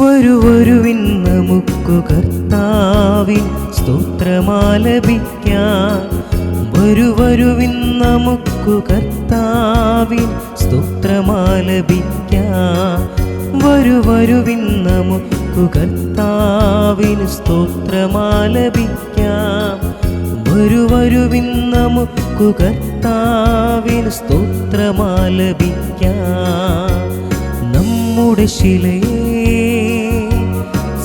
വരുവിൻ നമുക്കു കർത്താവിൻ സ്തോത്രമാലപിക്കാം. വരുവിൻ നമുക്കു കർത്താവിൻ സ്തോത്രമാലപിക്കാം. വരുവിൻ നമുക്കു കർത്താവിൻ സ്തോത്രമാലപിക്കാം. വരുവിൻ നമുക്കു കർത്താവിൻ സ്തോത്രമാലപിക്കാം. നമ്മുടെ ശിലയെ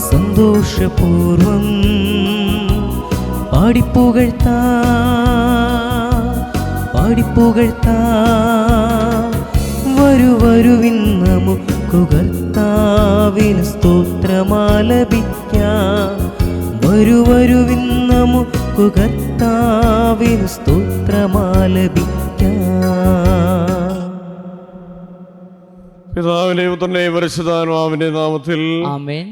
സന്തോഷപൂർവം പാടിപ്പുകഴ്ത്താം. വരുവിൻ നമുക്കു കർത്താവിൻ സ്തോത്രമാലപിക്കാം. വരുവിൻ നമുക്കു കർത്താവിൻ സ്തോത്രമാലപിക്കാം. പിതാവിന്റെയും പുത്രന്റെയും പരിശുദ്ധാത്മാവിന്റെ നാമത്തിൽ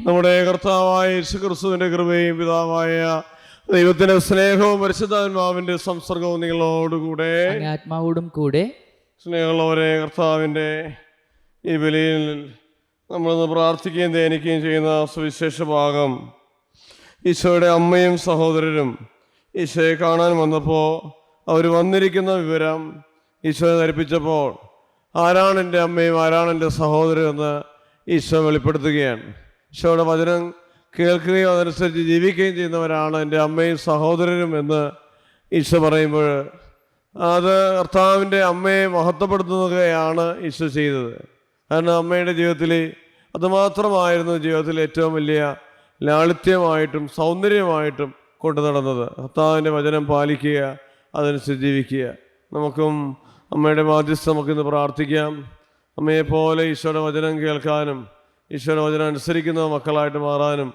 നമ്മുടെ കർത്താവായ യേശുക്രിസ്തുവിന്റെ കൃപയും പിതാവായ ദൈവത്തിന്റെ സ്നേഹവും പരിശുദ്ധാത്മാവിന്റെ സംസർഗവും നിങ്ങളോടുകൂടെ ആത്മാവോടും കൂടെ. സ്നേഹമുള്ളവരെ, കർത്താവിന്റെ ഈ ബലിയിൽ നമ്മളൊന്ന് പ്രാർത്ഥിക്കുകയും ധ്യാനിക്കുകയും ചെയ്യുന്ന സുവിശേഷ ഭാഗം ഈശോയുടെ അമ്മയും സഹോദരരും ഈശോയെ കാണാൻ വന്നപ്പോൾ അവർ വന്നിരിക്കുന്ന വിവരം ഈശോയെ ധരിപ്പിച്ചപ്പോൾ ആരാണ് എൻ്റെ അമ്മയും ആരാണ് എൻ്റെ സഹോദരൻ എന്ന് ഈശോ വെളിപ്പെടുത്തുകയാണ്. ഈശോയുടെ വചനം കേൾക്കുകയും അതനുസരിച്ച് ജീവിക്കുകയും ചെയ്യുന്നവരാണ് എൻ്റെ അമ്മയും സഹോദരനും എന്ന് ഈശോ പറയുമ്പോൾ അത് കർത്താവിൻ്റെ അമ്മയെ മഹത്വപ്പെടുത്തുകയാണ് ഈശോ ചെയ്തത്. കാരണം അമ്മയുടെ ജീവിതത്തിൽ അതുമാത്രമായിരുന്നു ജീവിതത്തിൽ ഏറ്റവും വലിയ ലാളിത്യമായിട്ടും സൗന്ദര്യമായിട്ടും കൊണ്ടു നടന്നത്. കർത്താവിൻ്റെ വചനം പാലിക്കുക, അതനുസരിച്ച് ജീവിക്കുക. നമുക്കും അമ്മയുടെ മാധ്യസ്ഥം നമുക്കിന്ന് പ്രാർത്ഥിക്കാം. അമ്മയെപ്പോലെ ഈശോയുടെ വചനം കേൾക്കാനും ഈശോയുടെ വചനം അനുസരിക്കുന്ന മക്കളായിട്ട് മാറാനും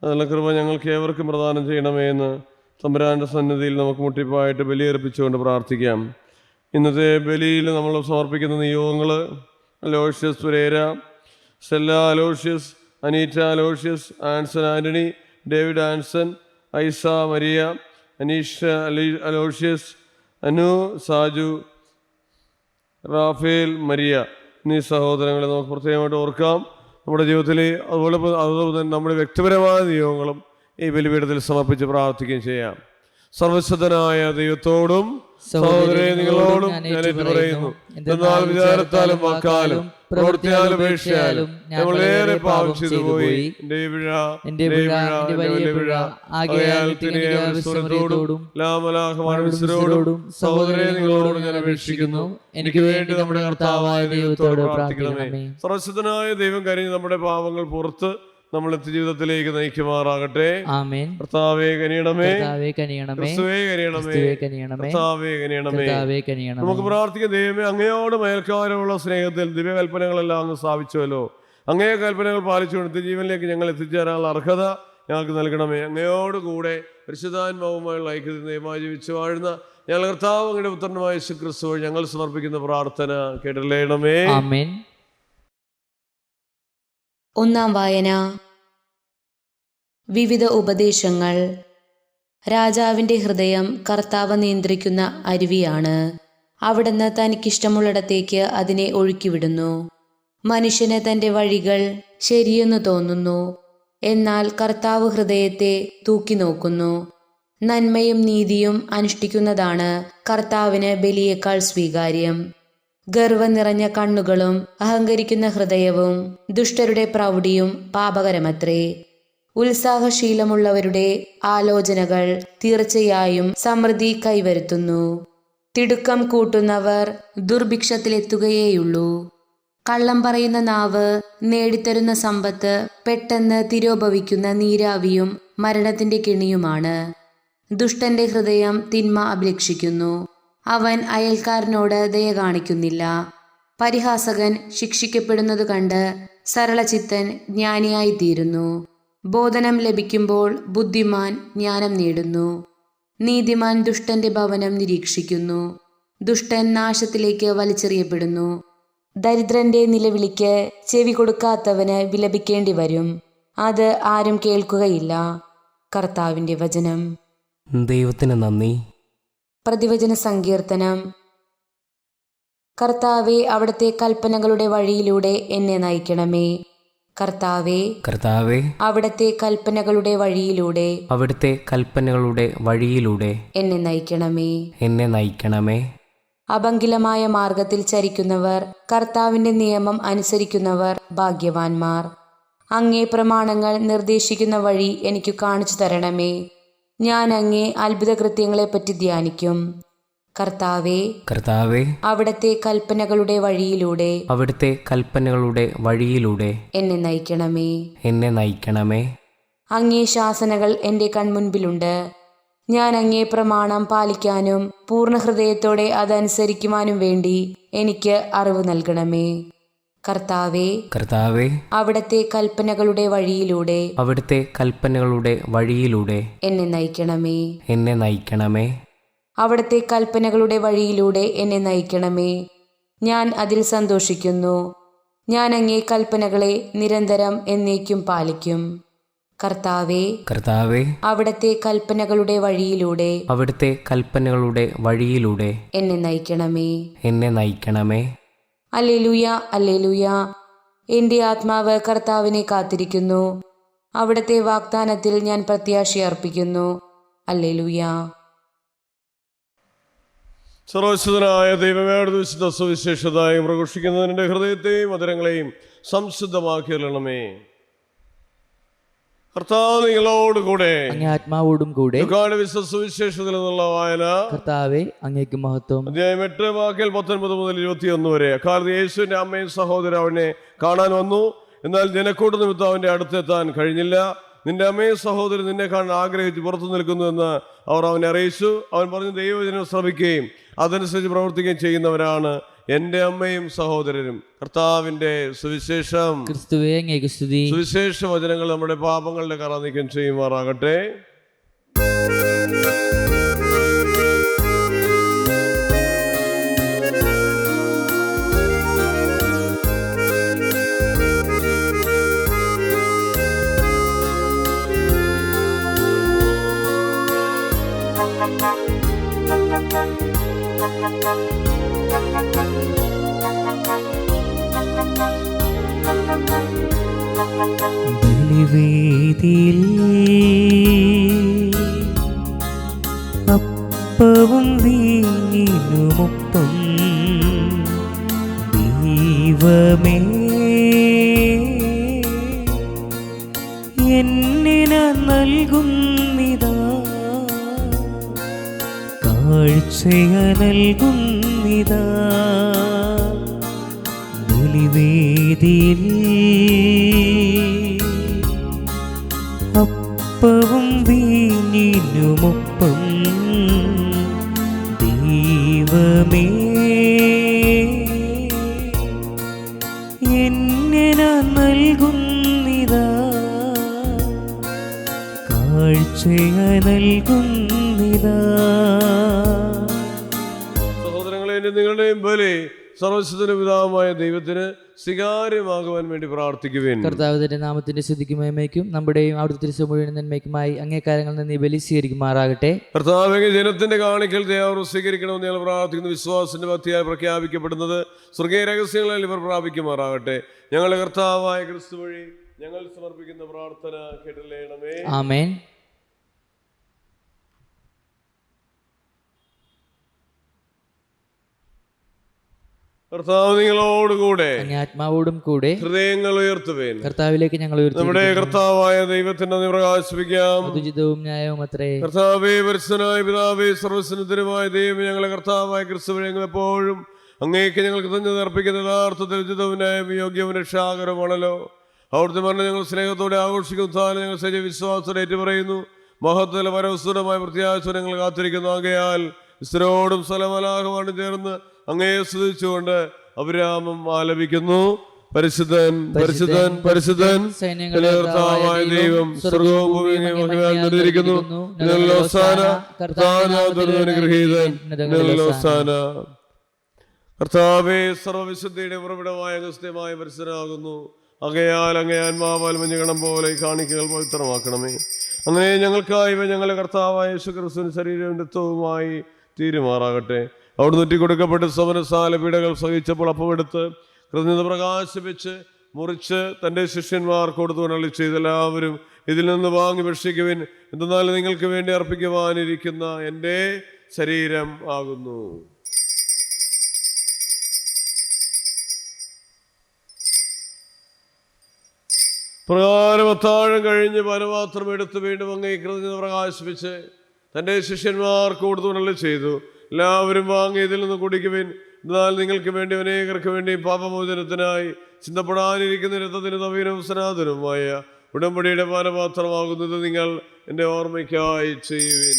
അതിനുള്ള കൃപ ഞങ്ങൾക്ക് ഏവർക്കും പ്രദാനം ചെയ്യണമേ എന്ന് തമ്പുരാൻ്റെ സന്നിധിയിൽ നമുക്ക് മുട്ടിപ്പായിട്ട് ബലിയർപ്പിച്ചുകൊണ്ട് പ്രാർത്ഥിക്കാം. ഇന്നത്തെ ബലിയിൽ നമ്മൾ സമർപ്പിക്കുന്ന നിയോഗങ്ങൾ: അലോഷ്യസ് സുരേര, സ്റ്റെല്ല അലോഷ്യസ്, അനീറ്റ അലോഷ്യസ്, ആൻസൺ ആൻ്റണി, ഡേവിഡ് ആൻസൺ, ഐസ മരിയ, അനീഷ അലോഷ്യസ്, അനു സാജു, റാഫേൽ മരിയ എന്നീ സഹോദരങ്ങളെ നമുക്ക് പ്രത്യേകമായിട്ട് ഓർക്കാം. നമ്മുടെ ജീവിതത്തിൽ അതുപോലെ തന്നെ നമ്മുടെ വ്യക്തിപരമായ നിയോഗങ്ങളും ഈ ബലിപീഠത്തിൽ സമർപ്പിച്ച് പ്രാർത്ഥിക്കുകയും ചെയ്യാം. സർവശക്തനായ ദൈവത്തോടും സഹോദരരെ നിങ്ങളോടും ഞാൻ ഏറ്റുപറയുന്നു, എന്നാൽ വിചാരത്താലും വാക്കാലും പ്രവൃത്തിയാലും ഉപേക്ഷയാലും ഞങ്ങളേറെ പാപം ചെയ്തു പോയി. എന്റെ പിഴ ആകയാൽ സഹോദരരെ നിങ്ങളോടും ഞാൻ അപേക്ഷിക്കുന്നു, എനിക്ക് വേണ്ടി നമ്മുടെ കർത്താവായ ദൈവത്തോട് പ്രാർത്ഥിക്കണമേ. സർവശക്തനായ ദൈവം കനിഞ്ഞ് നമ്മുടെ പാപങ്ങൾ പുറത്ത് നമ്മൾ ജീവിതത്തിലേക്ക് നയിക്കുമാറാകട്ടെ. ആമേൻ. കർത്താവേ കനിയണമേ, ക്രിസ്തുവേ കനിയണമേ, കർത്താവേ കനിയണമേ. നമുക്ക് പ്രാർത്ഥിക്കാം. ദൈവമേ, അങ്ങയോട് മേൽക്കാരമുള്ള സ്നേഹത്തിൽ ദിവ്യകൽപ്പനകളെല്ലാം അങ്ങ് സ്ഥാപിച്ചുവല്ലോ. അങ്ങേ കൽപ്പനകൾ പാലിച്ചുകൊണ്ട് ജീവനിലേക്ക് ഞങ്ങൾ എത്തിച്ചേരാനുള്ള അർഹത ഞങ്ങൾക്ക് നൽകണമേ. അങ്ങയോട് കൂടെ പരിശുദ്ധാത്മാവുമായുള്ള ഐക്യത്തിൽ ദൈവമായി ജീവിച്ചു വാഴുന്ന ഞങ്ങൾ കർത്താവ് അങ്ങയുടെ പുത്രനുമായ യേശുക്രിസ്തു ഞങ്ങൾ സമർപ്പിക്കുന്ന പ്രാർത്ഥന കേട്ടല്ലേണമേ. ആമേൻ. ഒന്നാം വായന. വിവിധ ഉപദേശങ്ങൾ. രാജാവിൻ്റെ ഹൃദയം കർത്താവ് നിയന്ത്രിക്കുന്ന അരുവിയാണ്. അവിടുന്ന് തനിക്കിഷ്ടമുള്ളിടത്തേക്ക് അതിനെ ഒഴുക്കിവിടുന്നു. മനുഷ്യന് തൻ്റെ വഴികൾ ശരിയെന്ന് തോന്നുന്നു, എന്നാൽ കർത്താവ് ഹൃദയത്തെ തൂക്കി നോക്കുന്നു. നന്മയും നീതിയും അനുഷ്ഠിക്കുന്നതാണ് കർത്താവിന് ബലിയേക്കാൾ സ്വീകാര്യം. ഗർവം നിറഞ്ഞ കണ്ണുകളും അഹങ്കരിക്കുന്ന ഹൃദയവും ദുഷ്ടരുടെ പ്രൗഢിയും പാപകരമത്രേ. ഉത്സാഹശീലമുള്ളവരുടെ ആലോചനകൾ തീർച്ചയായും സമൃദ്ധി കൈവരുത്തുന്നു. തിടുക്കം കൂട്ടുന്നവർ ദുർഭിക്ഷത്തിലെത്തുകയേയുള്ളൂ. കള്ളം പറയുന്ന നാവ് നേടിത്തരുന്ന സമ്പത്ത് പെട്ടെന്ന് തിരോഭവിക്കുന്ന നീരാവിയും മരണത്തിന്റെ കെണിയുമാണ്. ദുഷ്ടന്റെ ഹൃദയം തിന്മ അഭിലഷിക്കുന്നു, അവൻ അയൽക്കാരനോട് ദയ കാണിക്കുന്നില്ല. പരിഹാസകൻ ശിക്ഷിക്കപ്പെടുന്നത് കണ്ട് സരളചിത്തൻ ജ്ഞാനിയായിത്തീരുന്നു. ബോധനം ലഭിക്കുമ്പോൾ ബുദ്ധിമാൻ ജ്ഞാനം നേടുന്നു. നീതിമാൻ ദുഷ്ടന്റെ ഭവനം നിരീക്ഷിക്കുന്നു, ദുഷ്ടൻ നാശത്തിലേക്ക് വലിച്ചെറിയപ്പെടുന്നു. ദരിദ്രന്റെ നിലവിളിക്ക് ചെവി കൊടുക്കാത്തവന് വിലപിക്കേണ്ടി വരും, അത് ആരും കേൾക്കുകയില്ല. കർത്താവിന്റെ വചനം. ദൈവത്തിന് നന്ദി. പ്രതിവചന സങ്കീർത്തനം. കർത്താവെ, അവിടുത്തെ കൽപ്പനകളുടെ വഴിയിലൂടെ എന്നെ നയിക്കണമേ. കർത്താവേ, കർത്താവെ, അവിടുത്തെ കൽപ്പനകളുടെ വഴിയിലൂടെ അവിടുത്തെ കൽപ്പനകളുടെ വഴിയിലൂടെ എന്നെ നയിക്കണമേ. എന്നെ നയിക്കണമേ. അപങ്കിലമായ മാർഗത്തിൽ ചരിക്കുന്നവർ, കർത്താവിന്റെ നിയമം അനുസരിക്കുന്നവർ ഭാഗ്യവാന്മാർ. അങ്ങേ പ്രമാണങ്ങൾ നിർദ്ദേശിക്കുന്ന വഴി എനിക്ക് കാണിച്ചു തരണമേ. ഞാൻ അങ്ങേ അത്ഭുതകൃത്യങ്ങളെപ്പറ്റി ധ്യാനിക്കും. കർത്താവേ, കർത്താവെ, അവിടുത്തെ കൽപ്പനകളുടെ വഴിയിലൂടെ അവിടുത്തെ കൽപ്പനകളുടെ വഴിയിലൂടെ എന്നെ നയിക്കണമേ. എന്നെ നയിക്കണമേ. അങ്ങേ ശാസനകൾ എൻ്റെ കൺമുൻപിലുണ്ട്. ഞാൻ അങ്ങേ പ്രമാണം പാലിക്കാനും പൂർണ്ണ ഹൃദയത്തോടെ അതനുസരിക്കുവാനും വേണ്ടി എനിക്ക് അറിവ് നൽകണമേ. കർത്താവേ, കർത്താവെ, അവിടുത്തെ കൽപ്പനകളുടെ വഴിയിലൂടെ അവിടുത്തെ കൽപ്പനകളുടെ വഴിയിലൂടെ എന്നെ നയിക്കണമേ. എന്നെ നയിക്കണമേ. അവിടുത്തെ കൽപ്പനകളുടെ വഴിയിലൂടെ എന്നെ നയിക്കണമേ. ഞാൻ അതിൽ സന്തോഷിക്കുന്നു. ഞാൻ അങ്ങേ കൽപ്പനകളെ നിരന്തരം എന്നേക്കും പാലിക്കും. കർത്താവേ, കർത്താവെ, അവിടുത്തെ കൽപ്പനകളുടെ വഴിയിലൂടെ അവിടുത്തെ കൽപ്പനകളുടെ വഴിയിലൂടെ എന്നെ നയിക്കണമേ. എന്നെ നയിക്കണമേ. Alleluia, alleluia. എൻ്റെ ആത്മാവ് കർത്താവിനെ കാത്തിരിക്കുന്നു. അവിടുത്തെ വാഗ്ദാനത്തിൽ ഞാൻ പ്രത്യാശ അർപ്പിക്കുന്നു. അല്ലേലൂയ. സർവശക്തനായ ദൈവമേ, അവിടുത്തെ വിശുദ്ധ സുവിശേഷതായും പ്രഘോഷിക്കുന്നതിൻ്റെ ഹൃദയത്തെയും മധുരങ്ങളെയും സംശുദ്ധമാക്കിയരണമേ. കർത്താവ് നിങ്ങളോടുകൂടെ അങ്ങേ ആത്മാവോടും കൂടെ. വിശുദ്ധ സുവിശേഷത്തിൽ നിന്നുള്ള വായന. കർത്താവേ, അങ്ങേക്ക് മഹത്വം. അധ്യായം 8 വാക്യങ്ങൾ 19 മുതൽ 21 വരെ. അക്കാലത്ത് യേശുവിന്റെ അമ്മയും സഹോദരൻ അവനെ കാണാൻ വന്നു. എന്നാൽ ജനക്കൂട്ട നിമിത്തം അവന്റെ അടുത്തെത്താൻ കഴിഞ്ഞില്ല. നിന്റെ അമ്മയും സഹോദരൻ നിന്നെ കാണാൻ ആഗ്രഹിച്ച് പുറത്തു നിൽക്കുന്നുവെന്ന് അവർ അവനെ അറിയിച്ചു. അവൻ പറഞ്ഞു, ദൈവവചനം ശ്രവിക്കുകയും അതനുസരിച്ച് പ്രവർത്തിക്കുകയും ചെയ്യുന്നവരാണ് എൻ്റെ അമ്മയും സഹോദരനും. കർത്താവിന്റെ സുവിശേഷം. ക്രിസ്തുവേ, അങ്ങേക്ക് സ്തുതി. സുവിശേഷ വചനങ്ങൾ നമ്മുടെ പാപങ്ങളുടെ കറ നീക്കം ചെയ്യുമാറാകട്ടെ. ബലിവേദിയിൽ അപ്പവും വീഞ്ഞിനുമൊപ്പം ദൈവമേ എന്നിന നൽകുന്നിതാ, കാഴ്ചയ നൽകുന്നിതാ. ബലിവേദിയിൽ അപ്പവും വീഞ്ഞിനുമൊപ്പം ദൈവമേ എന്നിന നൽകുന്നിതാ, കാഴ്ചയ നൽകുന്നിതാ. സഹോദരങ്ങളെ, നിങ്ങളുടെയും ബലി സർവശക്തന്റെ പിതാവായ ദൈവത്തിന് സ്വീകാര്യമാകുവാൻ വേണ്ടി പ്രാർത്ഥിക്കുവേൻ. കർത്താവിന്റെ നാമത്തിന്റെ സ്തുതിക്കും മഹിമയ്ക്കും നമ്മുടെയും അവിടുത്തെ തിരുസഭ മുഴുവൻ നന്മയ്ക്കുമായി അങ്ങേ കാര്യങ്ങളിൽ നിന്ന് ഈ ബലി സ്വീകരിക്കുമാറാകട്ടെ. കർത്താവേ, ജനത്തിന്റെ കാണിക്കൽ ദയാവർ സ്വീകരിക്കണമെന്ന് ഞങ്ങൾ പ്രാർത്ഥിക്കുന്നു. വിശ്വാസത്തിന്റെ ഭക്തിയായി പ്രഖ്യാപിക്കപ്പെടുന്നത് സ്വർഗീയ രഹസ്യങ്ങളിൽ ഇവർ പ്രാപിക്കുമാറാകട്ടെ. ഞങ്ങളുടെ കർത്താവായ ക്രിസ്തു വഴി ഞങ്ങൾ സമർപ്പിക്കുന്ന പ്രാർത്ഥന കേട്ടല്ലേണമേ. ആമേൻ. കർത്താവ് നിങ്ങളോടുകൂടെ. അങ്ങേ ആത്മാവോടും കൂടെ. ഹൃദയങ്ങൾ ഉയർത്തുവേൻ. കർത്താവിലേക്ക് ഞങ്ങൾ നമ്മുടെ കർത്താവായ ദൈവത്തിന്റെ പ്രകാശിപ്പിക്കാം. ഉചിതവും ന്യായവും അത്രേ. കർത്താവേ, പരിശുദ്ധനായ പിതാവേ, സർവ്വസ്വതന്ത്രമായ ദൈവമേ, ഞങ്ങളെ കർത്താവായ ക്രിസ്തു ഞങ്ങൾ എപ്പോഴും അങ്ങേക്ക് ഞങ്ങൾ കൃതജ്ഞത അർപ്പിക്കുന്ന യഥാർത്ഥത്തിൽ ഉചിതവും ന്യായവും യോഗ്യവും രക്ഷാകരമാണല്ലോ. അവിടുത്തെ മരണം ഞങ്ങൾ സ്നേഹത്തോടെ ആഘോഷിക്കുന്ന ഞങ്ങൾ ശരി വിശ്വാസത്തോടെ ഏറ്റുപറയുന്നു. മഹത്വത്തിലെ പരവസ്തുതമായ പ്രത്യാശ ഞങ്ങൾ കാത്തിരിക്കുന്നു. ആകയാൽ ഇസ്രോടും സ്ഥലമലാഹമാണ് ചേർന്ന് അങ്ങയെ സ്തുതിച്ചുകൊണ്ട് അഭിരാമം ആലപിക്കുന്നു. പരിശുദ്ധൻ, പരിശുദ്ധൻ, പരിശുദ്ധൻ, കർത്താവായ ദൈവം സ്വർഗ്ഗവും ഭൂമിയും നിറഞ്ഞിരിക്കുന്നു. കർത്താവേ, സർവ്വവിശുദ്ധിയുടെ ഉറവിടമായ അഗസ്ത്യമായ പരിസരമാകുന്നു. ആകയാൽ അങ്ങേ ആത്മാവാൽ മഞ്ഞുകണം പോലെ കാണിക്കകൾ പവിത്രമാക്കണമേ. അങ്ങനെ ഞങ്ങൾക്കായി ഞങ്ങളുടെ കർത്താവായ യേശുക്രിസ്തുവിന്റെ ശരീരവും രക്തവുമായി തീരുമാറാകട്ടെ. അവിടെ നെറ്റിക്കൊടുക്കപ്പെട്ട് സമരസാല പീഡകൾ സഹിച്ചപ്പോൾ അപ്പമെടുത്ത് കൃതജ്ഞത പ്രകാശിപ്പിച്ച് മുറിച്ച് തൻ്റെ ശിഷ്യന്മാർക്ക് കൊടുത്തുകൊണ്ടള്ളി ചെയ്ത് എല്ലാവരും ഇതിൽ നിന്ന് വാങ്ങി ഭക്ഷിക്കുവിൻ, എന്തെന്നാൽ നിങ്ങൾക്ക് വേണ്ടി അർപ്പിക്കുവാനിരിക്കുന്ന എൻ്റെ ശരീരം ആകുന്നു. പ്രകാരം അത്താഴം കഴിഞ്ഞ് പാനപാത്രം എടുത്ത് വീണ്ടും അങ്ങേ കൃതജ്ഞത പ്രകാശിപ്പിച്ച് തൻ്റെ ശിഷ്യന്മാർക്ക് കൊടുത്തുകൊണ്ടള്ളി ചെയ്തു, എല്ലാവരും വാങ്ങി ഇതിൽ നിന്ന് കുടിക്കുവിൻ, എന്നാൽ നിങ്ങൾക്ക് വേണ്ടി അനേകർക്ക് വേണ്ടി പാപമോചനത്തിനായി ചിന്തപ്പെടാനിരിക്കുന്ന രക്തത്തിന് നവീനവും സനാതനവുമായ ഉടമ്പടിയുടെ പാനപാത്രമാകുന്നത് നിങ്ങൾ എൻ്റെ ഓർമ്മയ്ക്കായി ചെയ്യുവിൻ.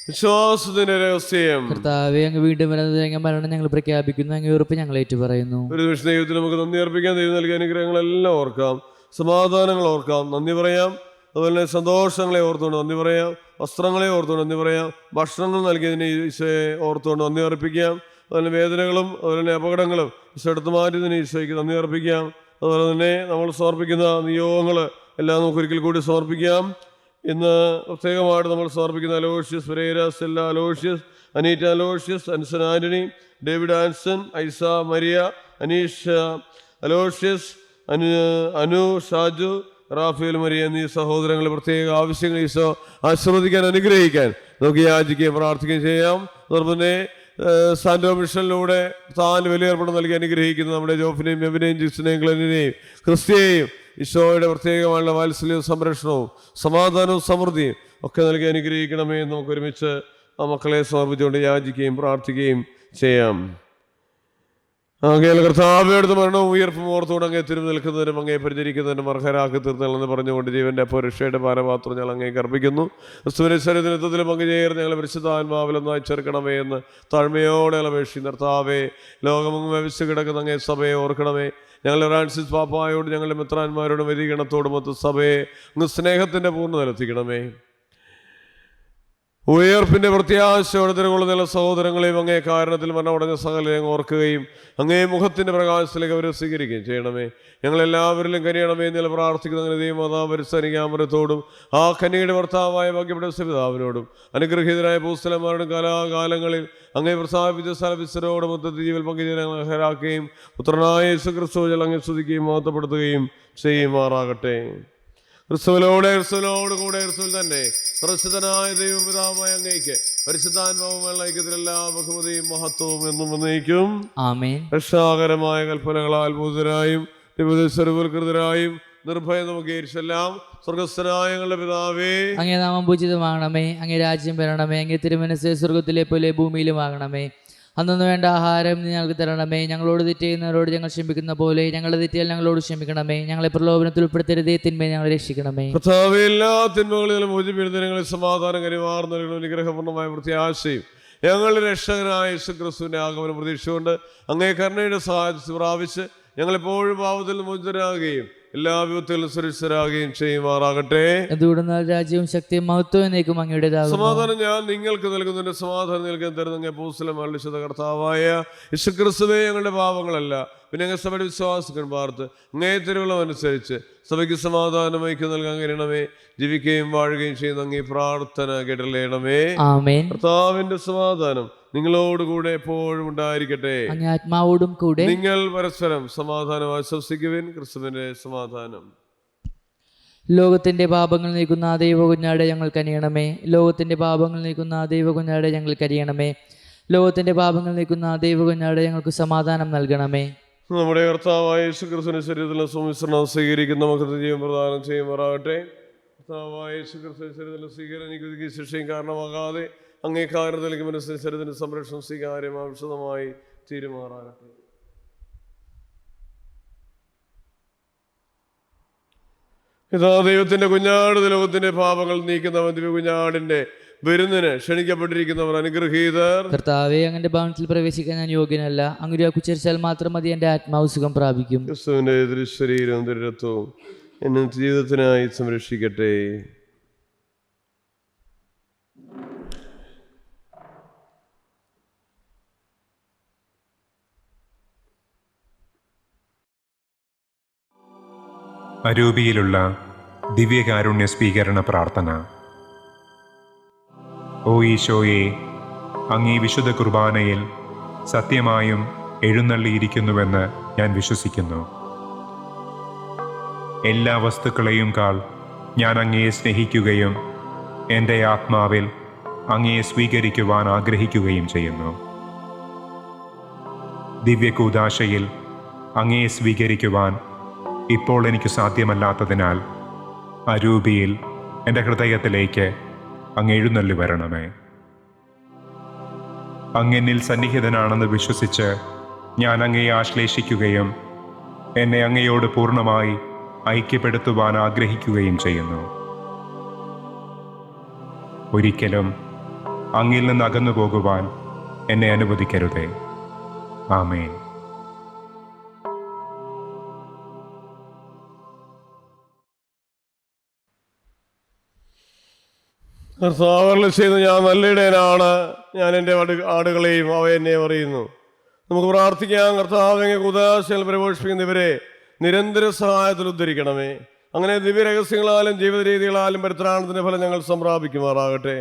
വിശ്വാസത്തിന്റെ രഹസ്യം. കർത്താവേ, അങ്ങ് വീണ്ടും വരുന്നത് അങ്ങ് മരണം ഞങ്ങൾ പ്രഖ്യാപിക്കുന്നു, അങ്ങ് ഉറപ്പ് ഞങ്ങൾ ഏറ്റുപറയുന്നു. ഒരു നിമിഷം ദൈവത്തിന് നമുക്ക് നന്ദി അർപ്പിക്കാം. ദൈവം നൽകിയ അനുഗ്രഹങ്ങളെല്ലാം ഓർക്കാം, സമാധാനങ്ങൾ ഓർക്കാം, നന്ദി പറയാം. അതുപോലെ തന്നെ സന്തോഷങ്ങളെ ഓർത്തുകൊണ്ട് നന്ദി പറയാം, വസ്ത്രങ്ങളെ ഓർത്തുകൊണ്ട് നന്ദി പറയാം, ഭക്ഷണങ്ങൾ നൽകിയതിന് ഈശോയെ ഓർത്തുകൊണ്ട് നന്ദി അർപ്പിക്കാം. അതുപോലെ വേദനകളും അതുപോലെ തന്നെ അപകടങ്ങളും ഈശോ എടുത്തു മാറ്റിയതിന് ഈശോയ്ക്ക് നന്ദി അർപ്പിക്കാം. അതുപോലെ തന്നെ നമ്മൾ സമർപ്പിക്കുന്ന നിയോഗങ്ങൾ എല്ലാം നമുക്ക് ഒരിക്കൽ കൂടി സമർപ്പിക്കാം. ഇന്ന് പ്രത്യേകമായിട്ട് നമ്മൾ സമർപ്പിക്കുന്ന അലോഷ്യസ് പെരേര, സ്റ്റെല്ല അലോഷ്യസ്, അനീറ്റ അലോഷ്യസ്, അൻസൻ ആന്റണി, ഡേവിഡ് ആൻസൺ, ഐസ മരിയ, അനീഷ അലോഷ്യസ്, അനു ഷാജു, റാഫേൽ മരിയ എന്നീ സഹോദരങ്ങളെ പ്രത്യേക ആവശ്യങ്ങൾ ഈശോ ആശീർവദിക്കാൻ അനുഗ്രഹിക്കാൻ നമുക്ക് യാചിക്കുകയും പ്രാർത്ഥിക്കുകയും ചെയ്യാം. അതോടൊപ്പം തന്നെ സാന്റോ മിഷനിലൂടെ താൻ വലിയ ഏർപ്പെടും നൽകി അനുഗ്രഹിക്കുന്ന നമ്മുടെ ജോഫിനെയും മെബിനെയും ജിസിനെയും ഗ്ലെനിനെയും ക്രിസ്ത്യയെയും ഈശോയുടെ പ്രത്യേകമായുള്ള വാത്സല്യവും സംരക്ഷണവും സമാധാനവും സമൃദ്ധിയും ഒക്കെ നൽകി അനുഗ്രഹിക്കണമേ എന്ന് നമുക്ക് ഒരുമിച്ച് ആ മക്കളെ സമർപ്പിച്ചുകൊണ്ട് യാചിക്കുകയും പ്രാർത്ഥിക്കുകയും ചെയ്യാം. അങ്ങയുടെ കർത്താവയുടെ മരണവും ഉയർപ്പും ഓർത്തുകൊണ്ട് അങ്ങേ തിരുമ്പ് നിൽക്കുന്നതിനും അങ്ങേ പരിചരിക്കുന്നതിനും അർഹരാക്കി തീർന്നതെന്ന് പറഞ്ഞുകൊണ്ട് ജീവന്റെ അപ്പോൾ രക്ഷയുടെ പാനപാത്രം ഞങ്ങൾ അങ്ങേക്ക് അർപ്പിക്കുന്നു. ക്രിസ്തുവിന്റെ ശരീരത്തിലും അങ്ങ് ചേർന്ന് ഞങ്ങളെ പരിശുദ്ധാത്മാവിലൊന്നായി ചേർക്കണമേ എന്ന് താഴ്മയോടെ അപേക്ഷിക്കുന്നു. കർത്താവേ, ലോകമങ്ങ് വ്യവസ്ഥ കിടക്കുന്ന അങ്ങേ സഭയെ ഓർക്കണമേ. ഞങ്ങളുടെ ഫ്രാൻസിസ് പാപ്പായോട് ഞങ്ങളുടെ മിത്രാന്മാരോടും വരികണത്തോടും മൊത്ത സഭയെ അങ്ങ് സ്നേഹത്തിൻ്റെ പൂർണ്ണതലെത്തിക്കണമേ. ഉയർപ്പിന്റെ പ്രത്യാശയോടെ തിരകൊള്ളുന്ന സഹോദരങ്ങളെയും അങ്ങേ കാരണത്തിൽ മരണമടഞ്ഞ സകലരെയും ഓർക്കുകയും അങ്ങേ മുഖത്തിന്റെ പ്രകാശത്തിലേക്ക് അവരെ സ്വീകരിക്കുകയും ചെയ്യണമേ. ഞങ്ങളെല്ലാവരിലും കനിയണമേ എന്ന് പ്രാർത്ഥിക്കുന്ന അങ്ങനെ ദൈവമാതാപരിസരിക്കാമരത്തോടും ആ കന്യകയുടെ ഭർത്താവായ ഭാഗ്യപ്പെട്ട പിതാവിനോടും അനുഗ്രഹീതരായ പൂസ്തലന്മാരോടും കാലാകാലങ്ങളിൽ അങ്ങേ പ്രസാദിപ്പിച്ച സ്ഥലവിസ്തരോടും മൊത്തത്തിൽ ജീവൽ പങ്കുചേരാക്കുകയും പുത്രനായ യേശുക്രിസ്തു അങ്ങേ സ്തുതിക്കുകയും മഹത്വപ്പെടുത്തുകയും ചെയ്യുമാറാകട്ടെ. ക്രിസ്തുവിനോട് കൂടെ ക്രിസ്തുവിൽ തന്നെ പ്രസിദ്ധനായ ദൈവപിതാവായ അങ്ങേക്ക് പരിശുദ്ധാത്മാവുമുള്ള ഐക്യത്തിൽ എല്ലാ ബഹുമതിയും മഹത്വവും എന്നും വന്നേക്കും. ആമേൻ. രക്ഷാകരമായ കൽപ്പനകളാൽ ഭൂതരായും സ്വരൂപകൃതരായും നിർഭയം നമുക്ക് ഏരിച്ചെല്ലാം. സ്വർഗസ്ഥനായ ഞങ്ങളുടെ പിതാവേ, അങ്ങേ നാമം പൂജിതമാകണമേ, അങ്ങേ രാജ്യം വരണമേ, അങ്ങേ തിരുമനസ്സ് സ്വർഗത്തിലെ പോലെ ഭൂമിയിലും ആകണമേ. അന്നു വേണ്ട ആഹാരം ഞങ്ങൾക്ക് തരണമേ. ഞങ്ങളോട് തെറ്റ് ചെയ്യുന്നവരോട് ഞങ്ങൾ ക്ഷമിക്കുന്ന പോലെ ഞങ്ങളുടെ തെറ്റിയാൽ ഞങ്ങളോട് ക്ഷമിക്കണമേ. ഞങ്ങളെ പ്രലോഭനത്തിൽ ഉൾപ്പെടുത്തരുതേ, തിന്മയെ ഞങ്ങളെ രക്ഷിക്കണമേ. കർത്താവേ, എല്ലാ തിന്മകളിലും മോചിപ്പിക്കുന്നതിനെ സമാധാനം കനിവാർന്ന അനുഗ്രഹപൂർണ്ണമായ പ്രത്യാശയും ഞങ്ങളുടെ രക്ഷകനായ യേശുക്രിസ്തുവിന്റെ ആഗമനം പ്രതീക്ഷിച്ചുകൊണ്ട് അങ്ങേ കരുണയുടെ സഹായത്തിൽ പ്രാപിച്ച് ഞങ്ങളെപ്പോഴും പാപത്തിൽ മോചിതരാകുകയും എല്ലാ വിപത്തുകളിലും സുരക്ഷിതരാകുകയും ചെയ്യുമാറാകട്ടെ. എന്തുകൊണ്ടെന്നാൽ രാജ്യവും ശക്തിയും മഹത്വവും എന്നേക്കും അങ്ങയുടേതാകുന്നു. സമാധാനം ഞാൻ നിങ്ങൾക്ക് നൽകുന്നതിന്റെ സമാധാനം നൽകാൻ തരുന്ന അപ്പോസ്തലന്മാരുടെ വിശുദ്ധ കർത്താവായ യേശുക്രിസ്തുവേ, ഞങ്ങളുടെ പാപങ്ങളല്ല പിന്നെ അങ്ങ് സഭയുടെ വിശ്വാസികൾ പാർത്ത് അങ്ങേ തിരുവള്ളം അനുസരിച്ച് സഭയ്ക്ക് സമാധാനം ഐക്യം നൽകാൻ കഴിയണമേ. ജീവിക്കുകയും വാഴുകയും ചെയ്യുന്ന അങ്ങേ പ്രാർത്ഥന കേട്ടലേണമേ. ആമേൻ. കർത്താവിന്റെ സമാധാനം നിങ്ങളോടുകൂടെ എപ്പോഴും ഉണ്ടായിരിക്കട്ടെ, അങ്ങേ ആത്മാവോടും കൂടെ. നിങ്ങൾ പരസ്പരം സമാധാനം ആശംസിക്കുവിൻ. ക്രിസ്തുവിന്റെ സമാധാനം. ലോകത്തിന്റെ പാപങ്ങൾ നീക്കുന്ന ആ ദൈവ കുഞ്ഞാടെ ഞങ്ങൾ കനിയണമേ. ലോകത്തിന്റെ പാപങ്ങൾ നീക്കുന്ന ആ ദൈവ കുഞ്ഞാടെ ഞങ്ങൾ കനിയണമേ. ലോകത്തിന്റെ പാപങ്ങൾ നീക്കുന്ന ആ ദൈവ കുഞ്ഞാടെ ഞങ്ങൾക്ക് സമാധാനം നൽകണമേ. നമ്മുടെ കർത്താവായ യേശുക്രിസ്തുവിന്റെ ശരീരത്തിലെ സുമിശ്രണം സ്വീകരിക്കുന്ന നമുക്ക് ജീവൻ പ്രദാനം ചെയ്യുമാറാകട്ടെ. കർത്താവായ യേശുക്രിസ്തുവിന്റെ ശരീരത്തിലെ സ്വീകരണ ശിക്ഷയും കാരണമാകാതെ അങ്ങേ കാരണത്തിലേക്ക് മനസ്സിന് ശരീരത്തിന്റെ സംരക്ഷണം സ്വീകാര്യം ആവശ്യമായി തീരുമാറാകട്ടെ. ഇതാ ദൈവത്തിന്റെ കുഞ്ഞാട്, ലോകത്തിന്റെ പാപങ്ങൾ നീക്കുന്നവൻ ദിവ്യ കുഞ്ഞാടിന്റെ വിരുന്നിന് ക്ഷണിക്കപ്പെട്ടിരിക്കുന്നവർ അനുഗ്രഹീതർ. കർത്താവേ, അങ്ങന്റെ ഭവനത്തിൽ പ്രവേശിക്കാൻ ഞാൻ യോഗ്യനല്ല. അങ്ങ് ഉച്ചരിച്ചാൽ മാത്രം മതി, എന്റെ ആത്മാവ് സുഖം പ്രാപിക്കും. ക്രിസ്തുവിന്റെ ശരീരവും ദുരത്വവും എന്നെ ജീവിതത്തിനായി സംരക്ഷിക്കട്ടെ. അരൂപിയിലുള്ള ദിവ്യകാരുണ്യ സ്വീകരണ പ്രാർത്ഥന. ഓ ഈശോയെ, അങ്ങീ വിശുദ്ധ കുർബാനയിൽ സത്യമായും എഴുന്നള്ളിയിരിക്കുന്നുവെന്ന് ഞാൻ വിശ്വസിക്കുന്നു. എല്ലാ വസ്തുക്കളെയും കാൾ ഞാൻ അങ്ങയെ സ്നേഹിക്കുകയും എൻ്റെ ആത്മാവിൽ അങ്ങയെ സ്വീകരിക്കുവാൻ ആഗ്രഹിക്കുകയും ചെയ്യുന്നു. ദിവ്യകൂദാശയിൽ അങ്ങയെ സ്വീകരിക്കുവാൻ ഇപ്പോൾ എനിക്ക് സാധ്യമല്ലാത്തതിനാൽ അരൂപിയിൽ എൻ്റെ ഹൃദയത്തിലേക്ക് അങ്ങ് എഴുന്നള്ളി വരണമേ. അങ്ങെന്നിൽ സന്നിഹിതനാണെന്ന് വിശ്വസിച്ച് ഞാൻ അങ്ങയെ ആശ്ലേഷിക്കുകയും എന്നെ അങ്ങയോട് പൂർണ്ണമായി ഐക്യപ്പെടുത്തുവാൻ ആഗ്രഹിക്കുകയും ചെയ്യുന്നു. ഒരിക്കലും അങ്ങിൽ നിന്ന് അകന്നു പോകുവാൻ എന്നെ അനുവദിക്കരുതേ. ആമേൻ. കർത്താവ് ചെയ്യുന്നു, ഞാൻ നല്ല ഇടയനാണ്, ഞാൻ എൻ്റെ ആടുകളെയും അവ എന്നെ അറിയുന്നു. നമുക്ക് പ്രാർത്ഥിക്കാം. കർത്താവ് ഉദാശകൾ പരിപോഷിപ്പിക്കുന്നവരെ നിരന്തര സഹായത്തിൽ ഉദ്ധരിക്കണമേ. അങ്ങനെ ദിവ്യരഹസ്യങ്ങളാലും ജീവിത രീതികളാലും പരിത്രാണത്തിൻ്റെ ഫലം ഞങ്ങൾ സംപ്രാപിക്കുമാറാകട്ടെ.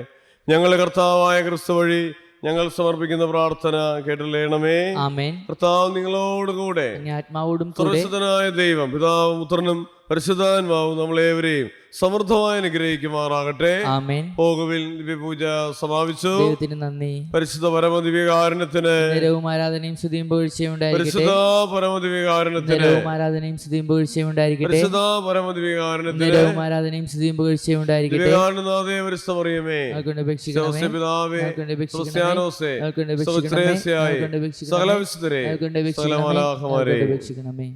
ഞങ്ങളുടെ കർത്താവായ ക്രിസ്തു വഴി ഞങ്ങൾ സമർപ്പിക്കുന്ന പ്രാർത്ഥന കേട്ടില്ലേണമേ. കർത്താവ് നിങ്ങളോടുകൂടെ ആത്മാവോടും സുരക്ഷിതനായ ദൈവം പിതാവും പുത്രനും പരിശുദ്ധാത്മാവും നമ്മളേവരെയും സമൃദ്ധമായി അനുഗ്രഹിക്കുമാറാകട്ടെ. പോകുവിൽ ദിവ്യപൂജ സമാപിച്ചു. നന്ദി. പരിശുദ്ധ പരമദിവ്യകാരുണ്യത്തിന് ആരാധനയും സ്തുതിയും പുകഴ്ചയും പരിശുദ്ധ പരമദിവ്യകാരുണ്യത്തിന് ആരാധനയും സ്തുതിയും പുകഴ്ചയും ഉണ്ടായിരിക്കട്ടെ. പരിശുദ്ധ പരമദിവ്യകാരുണ്യത്തിന് ആരാധനയും സ്തുതിയും പുകഴ്ചയും ഉണ്ടായിരിക്കട്ടെ. ദിവ്യകാരുണ്യനാഥേ പരിശുദ്ധമറിയമേ പിതാവേ ക്രിസ്ത്യാനോസേ സകലവിശുദ്ധരെ സകല മാലാഖമാരെ ഉപേക്ഷിക്കണമേ.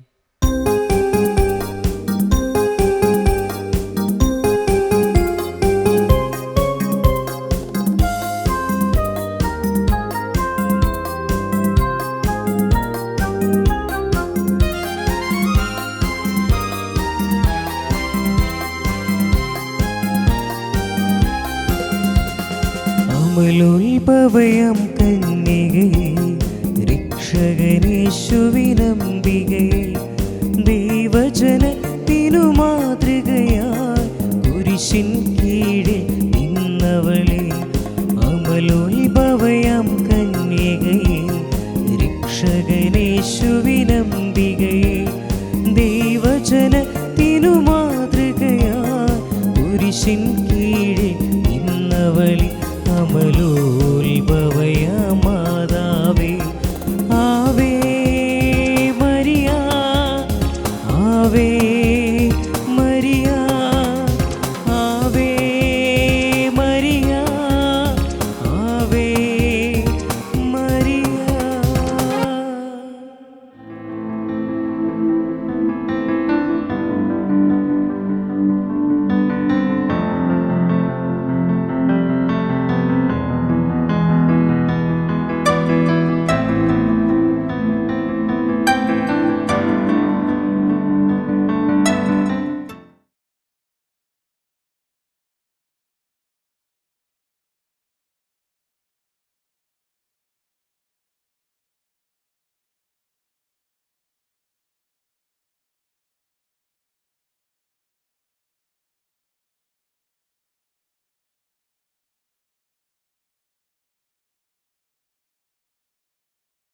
അമലോത്ഭവയം കന്യകയെ രക്ഷകനേശുവിനംബികയെ ദൈവജനത്തിനു മാതൃകയായി കുരിശിൻ കീഴിൽ നിന്നവളെ. അമലോത്ഭവയം കന്യകയെ രക്ഷകനേശുവിനംബികയെ ദൈവജനത്തിനു മാതൃകയായി കുരിശിൻ കീഴിൽ നിന്നവളെ. അമലോ